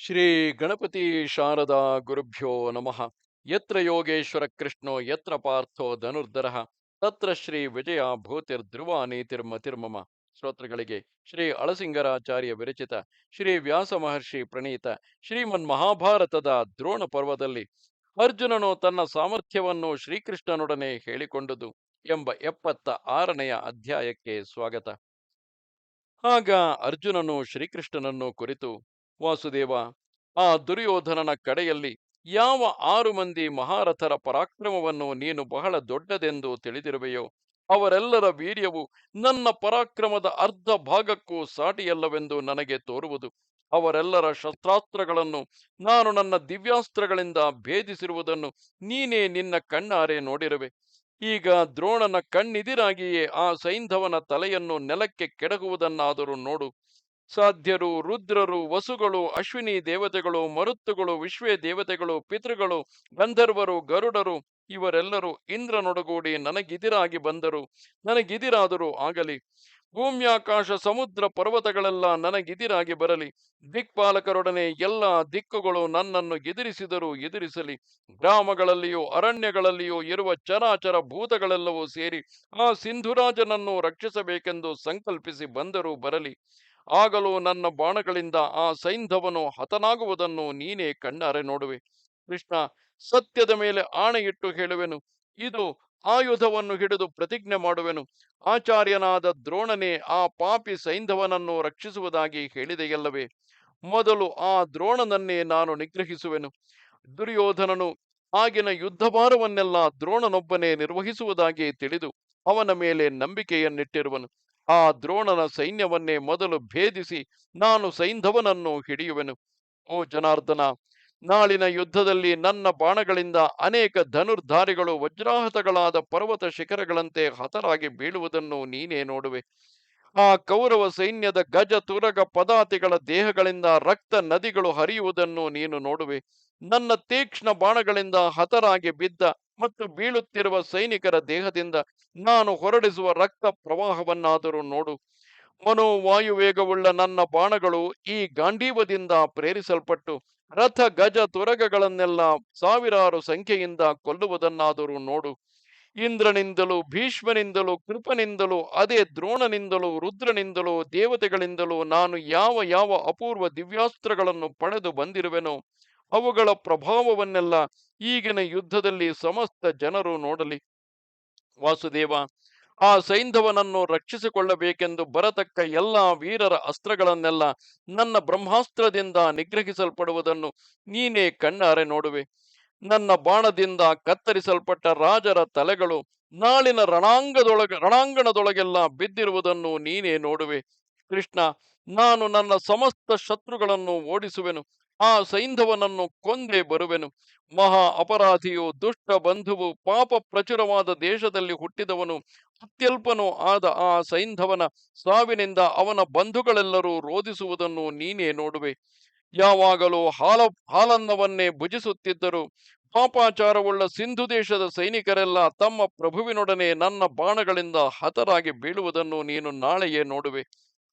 ಶ್ರೀ ಗಣಪತಿ ಶಾರದಾ ಗುರುಭ್ಯೋ ನಮಃ. ಯತ್ರ ಯೋಗೇಶ್ವರ ಕೃಷ್ಣೋ ಯತ್ರ ಪಾರ್ಥೋ ಧನುರ್ಧರಃ ತತ್ರ ಶ್ರೀ ವಿಜಯ ಭೂತಿರ್ಧ್ರುವ ನೀತಿರ್ಮತಿರ್ಮಮ. ಶ್ರೋತೃಗಳಿಗೆ ಶ್ರೀ ಅಳಸಿಂಗರಾಚಾರ್ಯ ವಿರಚಿತ ಶ್ರೀ ವ್ಯಾಸ ಮಹರ್ಷಿ ಪ್ರಣೀತ ಶ್ರೀಮನ್ ಮಹಾಭಾರತದ ದ್ರೋಣ ಪರ್ವದಲ್ಲಿ ಅರ್ಜುನನು ತನ್ನ ಸಾಮರ್ಥ್ಯವನ್ನು ಶ್ರೀಕೃಷ್ಣನೊಡನೆ ಹೇಳಿಕೊಂಡುದು ಎಂಬ 76ನೆಯ ಅಧ್ಯಾಯಕ್ಕೆ ಸ್ವಾಗತ. ಆಗ ಅರ್ಜುನನು ಶ್ರೀಕೃಷ್ಣನನ್ನು ಕುರಿತು, ವಾಸುದೇವ, ಆ ದುರ್ಯೋಧನನ ಕಡೆಯಲ್ಲಿ ಯಾವ 6 ಮಂದಿ ಮಹಾರಥರ ಪರಾಕ್ರಮವನ್ನು ನೀನು ಬಹಳ ದೊಡ್ಡದೆಂದು ತಿಳಿದಿರುವೆಯೋ ಅವರೆಲ್ಲರ ವೀರ್ಯವು ನನ್ನ ಪರಾಕ್ರಮದ ಅರ್ಧ ಭಾಗಕ್ಕೂ ಸಾಟಿಯಲ್ಲವೆಂದು ನನಗೆ ತೋರುವುದು. ಅವರೆಲ್ಲರ ಶಸ್ತ್ರಾಸ್ತ್ರಗಳನ್ನು ನಾನು ನನ್ನ ದಿವ್ಯಾಸ್ತ್ರಗಳಿಂದ ಭೇದಿಸಿರುವುದನ್ನು ನೀನೇ ನಿನ್ನ ಕಣ್ಣಾರೆ ನೋಡಿರುವೆ. ಈಗ ದ್ರೋಣನ ಕಣ್ಣಿದಿರಾಗಿಯೇ ಆ ಸೈಂಧವನ ತಲೆಯನ್ನು ನೆಲಕ್ಕೆ ಕೆಡಹುವುದನ್ನಾದರೂ ನೋಡು. ಸಾಧ್ಯರು, ರುದ್ರರು, ವಸುಗಳು, ಅಶ್ವಿನಿ ದೇವತೆಗಳು, ಮರುತ್ತುಗಳು, ವಿಶ್ವೇ ದೇವತೆಗಳು, ಪಿತೃಗಳು, ಗಂಧರ್ವರು, ಗರುಡರು ಇವರೆಲ್ಲರೂ ಇಂದ್ರನೊಡಗೂಡಿ ನನಗಿದಿರಾಗಿ ಬಂದರು, ನನಗಿದಿರಾದರೂ ಆಗಲಿ. ಭೂಮ್ಯಾಕಾಶ ಸಮುದ್ರ ಪರ್ವತಗಳೆಲ್ಲ ನನಗಿದಿರಾಗಿ ಬರಲಿ. ದಿಕ್ಪಾಲಕರೊಡನೆ ಎಲ್ಲ ದಿಕ್ಕುಗಳು ನನ್ನನ್ನು ಎದುರಿಸಲಿ. ಗ್ರಾಮಗಳಲ್ಲಿಯೂ ಅರಣ್ಯಗಳಲ್ಲಿಯೂ ಇರುವ ಚರಾಚರ ಭೂತಗಳೆಲ್ಲವೂ ಸೇರಿ ಆ ಸಿಂಧುರಾಜನನ್ನು ರಕ್ಷಿಸಬೇಕೆಂದು ಸಂಕಲ್ಪಿಸಿ ಬಂದರೂ ಬರಲಿ. ಆಗಲೂ ನನ್ನ ಬಾಣಗಳಿಂದ ಆ ಸೈಂಧವನು ಹತನಾಗುವುದನ್ನು ನೀನೇ ಕಣ್ಣಾರೆ ನೋಡುವೆ. ಕೃಷ್ಣ, ಸತ್ಯದ ಮೇಲೆ ಆಣೆಯಿಟ್ಟು ಹೇಳುವೆನು, ಇದು ಆಯುಧವನ್ನು ಹಿಡಿದು ಪ್ರತಿಜ್ಞೆ ಮಾಡುವೆನು. ಆಚಾರ್ಯನಾದ ದ್ರೋಣನೇ ಆ ಪಾಪಿ ಸೈಂಧವನನ್ನು ರಕ್ಷಿಸುವುದಾಗಿ ಹೇಳಿದೆಯಲ್ಲವೇ? ಮೊದಲು ಆ ದ್ರೋಣನನ್ನೇ ನಾನು ನಿಗ್ರಹಿಸುವೆನು. ದುರ್ಯೋಧನನು ಆಗಿನ ಯುದ್ಧಭಾರವನ್ನೆಲ್ಲ ದ್ರೋಣನೊಬ್ಬನೇ ನಿರ್ವಹಿಸುವುದಾಗಿ ತಿಳಿದು ಅವನ ಮೇಲೆ ನಂಬಿಕೆಯನ್ನಿಟ್ಟಿರುವನು. ಆ ದ್ರೋಣನ ಸೈನ್ಯವನ್ನೇ ಮೊದಲು ಭೇದಿಸಿ ನಾನು ಸೈಂಧವನನ್ನು ಹಿಡಿಯುವೆನು. ಓ ಜನಾರ್ದನ, ನಾಳಿನ ಯುದ್ಧದಲ್ಲಿ ನನ್ನ ಬಾಣಗಳಿಂದ ಅನೇಕ ಧನುರ್ಧಾರಿಗಳು ವಜ್ರಾಹತಗಳಾದ ಪರ್ವತ ಶಿಖರಗಳಂತೆ ಹತರಾಗಿ ಬೀಳುವುದನ್ನು ನೀನೇ ನೋಡುವೆ. ಆ ಕೌರವ ಸೈನ್ಯದ ಗಜ ತುರಗ ಪದಾತಿಗಳ ದೇಹಗಳಿಂದ ರಕ್ತ ನದಿಗಳು ಹರಿಯುವುದನ್ನು ನೀನು ನೋಡುವೆ. ನನ್ನ ತೀಕ್ಷ್ಣ ಬಾಣಗಳಿಂದ ಹತರಾಗಿ ಬಿದ್ದ ಮತ್ತು ಬೀಳುತ್ತಿರುವ ಸೈನಿಕರ ದೇಹದಿಂದ ನಾನು ಹೊರಡಿಸುವ ರಕ್ತ ಪ್ರವಾಹವನ್ನಾದರೂ ನೋಡು. ಮನೋವಾಯುವೇಗವುಳ್ಳ ನನ್ನ ಬಾಣಗಳು ಈ ಗಾಂಡೀವದಿಂದ ಪ್ರೇರಿಸಲ್ಪಟ್ಟು ರಥ ಗಜ ತುರಗಗಳನ್ನೆಲ್ಲ ಸಾವಿರಾರು ಸಂಖ್ಯೆಯಿಂದ ಕೊಲ್ಲುವುದನ್ನಾದರೂ ನೋಡು. ಇಂದ್ರನಿಂದಲೂ ಭೀಷ್ಮನಿಂದಲೂ ಕೃಪನಿಂದಲೂ ಅದೇ ದ್ರೋಣನಿಂದಲೂ ರುದ್ರನಿಂದಲೂ ದೇವತೆಗಳಿಂದಲೂ ನಾನು ಯಾವ ಯಾವ ಅಪೂರ್ವ ದಿವ್ಯಾಸ್ತ್ರಗಳನ್ನು ಪಡೆದು ಬಂದಿರುವೆನೋ ಅವುಗಳ ಪ್ರಭಾವವನ್ನೆಲ್ಲ ಈಗಿನ ಯುದ್ಧದಲ್ಲಿ ಸಮಸ್ತ ಜನರು ನೋಡಲಿ. ವಾಸುದೇವ, ಆ ಸೈಂಧವನನ್ನು ರಕ್ಷಿಸಿಕೊಳ್ಳಬೇಕೆಂದು ಬರತಕ್ಕ ಎಲ್ಲಾ ವೀರರ ಅಸ್ತ್ರಗಳನ್ನೆಲ್ಲ ನನ್ನ ಬ್ರಹ್ಮಾಸ್ತ್ರದಿಂದ ನಿಗ್ರಹಿಸಲ್ಪಡುವುದನ್ನು ನೀನೇ ಕಣ್ಣಾರೆ ನೋಡುವೆ. ನನ್ನ ಬಾಣದಿಂದ ಕತ್ತರಿಸಲ್ಪಟ್ಟ ರಾಜರ ತಲೆಗಳು ನಾಳಿನ ರಣಾಂಗಣದೊಳಗೆಲ್ಲ ಬಿದ್ದಿರುವುದನ್ನು ನೀನೇ ನೋಡುವೆ. ಕೃಷ್ಣ, ನಾನು ನನ್ನ ಸಮಸ್ತ ಶತ್ರುಗಳನ್ನು ಓಡಿಸುವೆನು. ಆ ಸೈಂಧವನನ್ನು ಕೊಂದೇ ಬರುವೆನು. ಮಹಾ ಅಪರಾಧಿಯು, ದುಷ್ಟ ಬಂಧುವು, ಪಾಪ ಪ್ರಚುರವಾದ ದೇಶದಲ್ಲಿ ಹುಟ್ಟಿದವನು, ಅತ್ಯಲ್ಪನೂ ಆದ ಆ ಸೈಂಧವನ ಸಾವಿನಿಂದ ಅವನ ಬಂಧುಗಳೆಲ್ಲರೂ ರೋಧಿಸುವುದನ್ನು ನೀನೇ ನೋಡುವೆ. ಯಾವಾಗಲೂ ಹಾಲನ್ನವನ್ನೇ ಭುಜಿಸುತ್ತಿದ್ದರು ಪಾಪಾಚಾರವುಳ್ಳ ಸಿಂಧು ದೇಶದ ಸೈನಿಕರೆಲ್ಲ ತಮ್ಮ ಪ್ರಭುವಿನೊಡನೆ ನನ್ನ ಬಾಣಗಳಿಂದ ಹತರಾಗಿ ಬೀಳುವುದನ್ನು ನೀನು ನಾಳೆಯೇ ನೋಡುವೆ.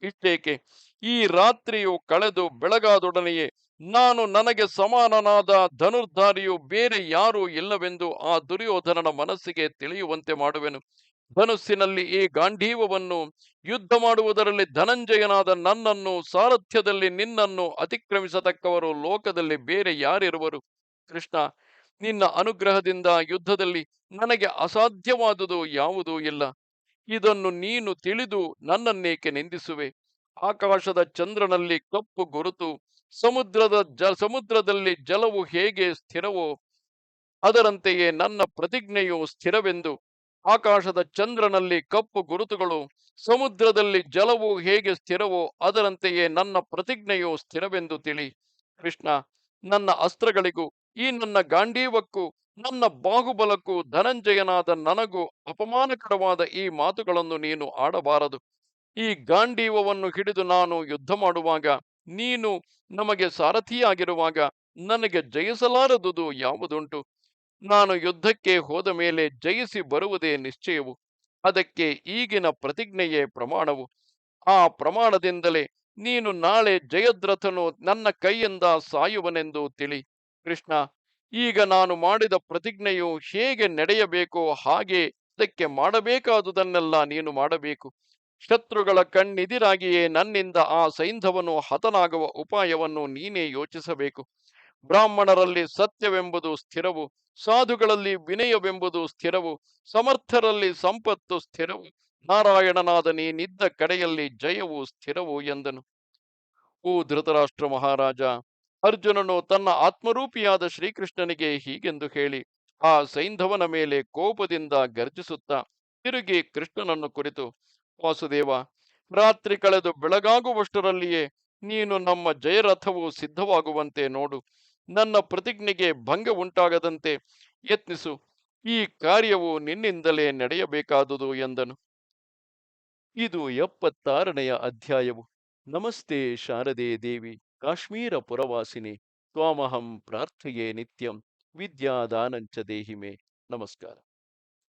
ಇಷ್ಟೇಕೆ, ಈ ರಾತ್ರಿಯು ಕಳೆದು ಬೆಳಗಾದೊಡನೆಯೇ ನಾನು ನನಗೆ ಸಮಾನನಾದ ಧನುರ್ಧಾರಿಯು ಬೇರೆ ಯಾರೂ ಇಲ್ಲವೆಂದು ಆ ದುರ್ಯೋಧನನ ಮನಸ್ಸಿಗೆ ತಿಳಿಯುವಂತೆ ಮಾಡುವೆನು. ಧನುಸ್ಸಿನಲ್ಲಿ ಈ ಗಾಂಧೀವವನ್ನು, ಯುದ್ಧ ಮಾಡುವುದರಲ್ಲಿ ಧನಂಜಯನಾದ ನನ್ನನ್ನು, ಸಾರಥ್ಯದಲ್ಲಿ ನಿನ್ನನ್ನು ಅತಿಕ್ರಮಿಸತಕ್ಕವರು ಲೋಕದಲ್ಲಿ ಬೇರೆ ಯಾರಿರುವರು? ಕೃಷ್ಣ, ನಿನ್ನ ಅನುಗ್ರಹದಿಂದ ಯುದ್ಧದಲ್ಲಿ ನನಗೆ ಅಸಾಧ್ಯವಾದುದು ಯಾವುದೂ ಇಲ್ಲ. ಇದನ್ನು ನೀನು ತಿಳಿದು ನನ್ನನ್ನೇಕೆ ನಿಂದಿಸುವೆ? ಆಕಾಶದ ಚಂದ್ರನಲ್ಲಿ ಕಪ್ಪು ಗುರುತು, ಸಮುದ್ರದಲ್ಲಿ ಜಲವು ಹೇಗೆ ಸ್ಥಿರವೋ ಅದರಂತೆಯೇ ನನ್ನ ಪ್ರತಿಜ್ಞೆಯು ಸ್ಥಿರವೆಂದು, ಆಕಾಶದ ಚಂದ್ರನಲ್ಲಿ ಕಪ್ಪು ಗುರುತುಗಳು, ಸಮುದ್ರದಲ್ಲಿ ಜಲವು ಹೇಗೆ ಸ್ಥಿರವೋ ಅದರಂತೆಯೇ ನನ್ನ ಪ್ರತಿಜ್ಞೆಯು ಸ್ಥಿರವೆಂದು ತಿಳಿ. ಕೃಷ್ಣ, ನನ್ನ ಅಸ್ತ್ರಗಳಿಗೂ ಈ ನನ್ನ ಗಾಂಡೀವಕ್ಕೂ ನನ್ನ ಬಾಹುಬಲಕ್ಕೂ ಧನಂಜಯನಾದ ನನಗೂ ಅಪಮಾನಕರವಾದ ಈ ಮಾತುಗಳನ್ನು ನೀನು ಆಡಬಾರದು. ಈ ಗಾಂಡೀವವನ್ನು ಹಿಡಿದು ನಾನು ಯುದ್ಧ ಮಾಡುವಾಗ, ನೀನು ನಮಗೆ ಸಾರಥಿಯಾಗಿರುವಾಗ ನನಗೆ ಜಯಿಸಲಾರದುದು ಯಾವುದುಂಟು? ನಾನು ಯುದ್ಧಕ್ಕೆ ಹೋದ ಮೇಲೆ ಜಯಿಸಿ ಬರುವುದೇ ನಿಶ್ಚಯವು. ಅದಕ್ಕೆ ಈಗಿನ ಪ್ರತಿಜ್ಞೆಯೇ ಪ್ರಮಾಣವು. ಆ ಪ್ರಮಾಣದಿಂದಲೇ ನೀನು ನಾಳೆ ಜಯದ್ರಥನು ನನ್ನ ಕೈಯಿಂದ ಸಾಯುವನೆಂದು ತಿಳಿ. ಕೃಷ್ಣ, ಈಗ ನಾನು ಮಾಡಿದ ಪ್ರತಿಜ್ಞೆಯು ಹೇಗೆ ನಡೆಯಬೇಕೋ ಹಾಗೆ ಅದಕ್ಕೆ ಮಾಡಬೇಕಾದುದನ್ನೆಲ್ಲ ನೀನು ಮಾಡಬೇಕು. ಶತ್ರುಗಳ ಕಣ್ಣಿದಿರಾಗಿಯೇ ನನ್ನಿಂದ ಆ ಸೈಂಧವನು ಹತನಾಗುವ ಉಪಾಯವನ್ನು ನೀನೇ ಯೋಚಿಸಬೇಕು. ಬ್ರಾಹ್ಮಣರಲ್ಲಿ ಸತ್ಯವೆಂಬುದು ಸ್ಥಿರವು, ಸಾಧುಗಳಲ್ಲಿ ವಿನಯವೆಂಬುದು ಸ್ಥಿರವು, ಸಮರ್ಥರಲ್ಲಿ ಸಂಪತ್ತು ಸ್ಥಿರವು, ನಾರಾಯಣನಾದ ನೀನಿದ್ದ ಕಡೆಯಲ್ಲಿ ಜಯವು ಸ್ಥಿರವು ಎಂದನು. ಓ ಧೃತರಾಷ್ಟ್ರ ಮಹಾರಾಜ, ಅರ್ಜುನನು ತನ್ನ ಆತ್ಮರೂಪಿಯಾದ ಶ್ರೀಕೃಷ್ಣನಿಗೆ ಹೀಗೆಂದು ಹೇಳಿ ಆ ಸೈಂಧವನ ಮೇಲೆ ಕೋಪದಿಂದ ಗರ್ಜಿಸುತ್ತಾ ತಿರುಗಿ ಕೃಷ್ಣನನ್ನು ಕುರಿತು, ವಾಸುದೇವ, ರಾತ್ರಿ ಕಳೆದು ಬೆಳಗಾಗುವಷ್ಟರಲ್ಲಿಯೇ ನೀನು ನಮ್ಮ ಜಯರಥವು ಸಿದ್ಧವಾಗುವಂತೆ ನೋಡು. ನನ್ನ ಪ್ರತಿಜ್ಞೆಗೆ ಭಂಗ ಉಂಟಾಗದಂತೆ ಯತ್ನಿಸು. ಈ ಕಾರ್ಯವು ನಿನ್ನಿಂದಲೇ ನಡೆಯಬೇಕಾದುದು ಎಂದನು. ಇದು 76ನೆಯ ಅಧ್ಯಾಯವು. ನಮಸ್ತೆ ಶಾರದೆ ದೇವಿ, ಕಾಶ್ಮೀರ ಪುರವಾಸಿನಿ, ತ್ವಾಮಹಂ ಪ್ರಾರ್ಥಯೇ ನಿತ್ಯಂ, ವಿದ್ಯಾದಾನಂಚ ದೇಹಿಮೆ. ನಮಸ್ಕಾರ.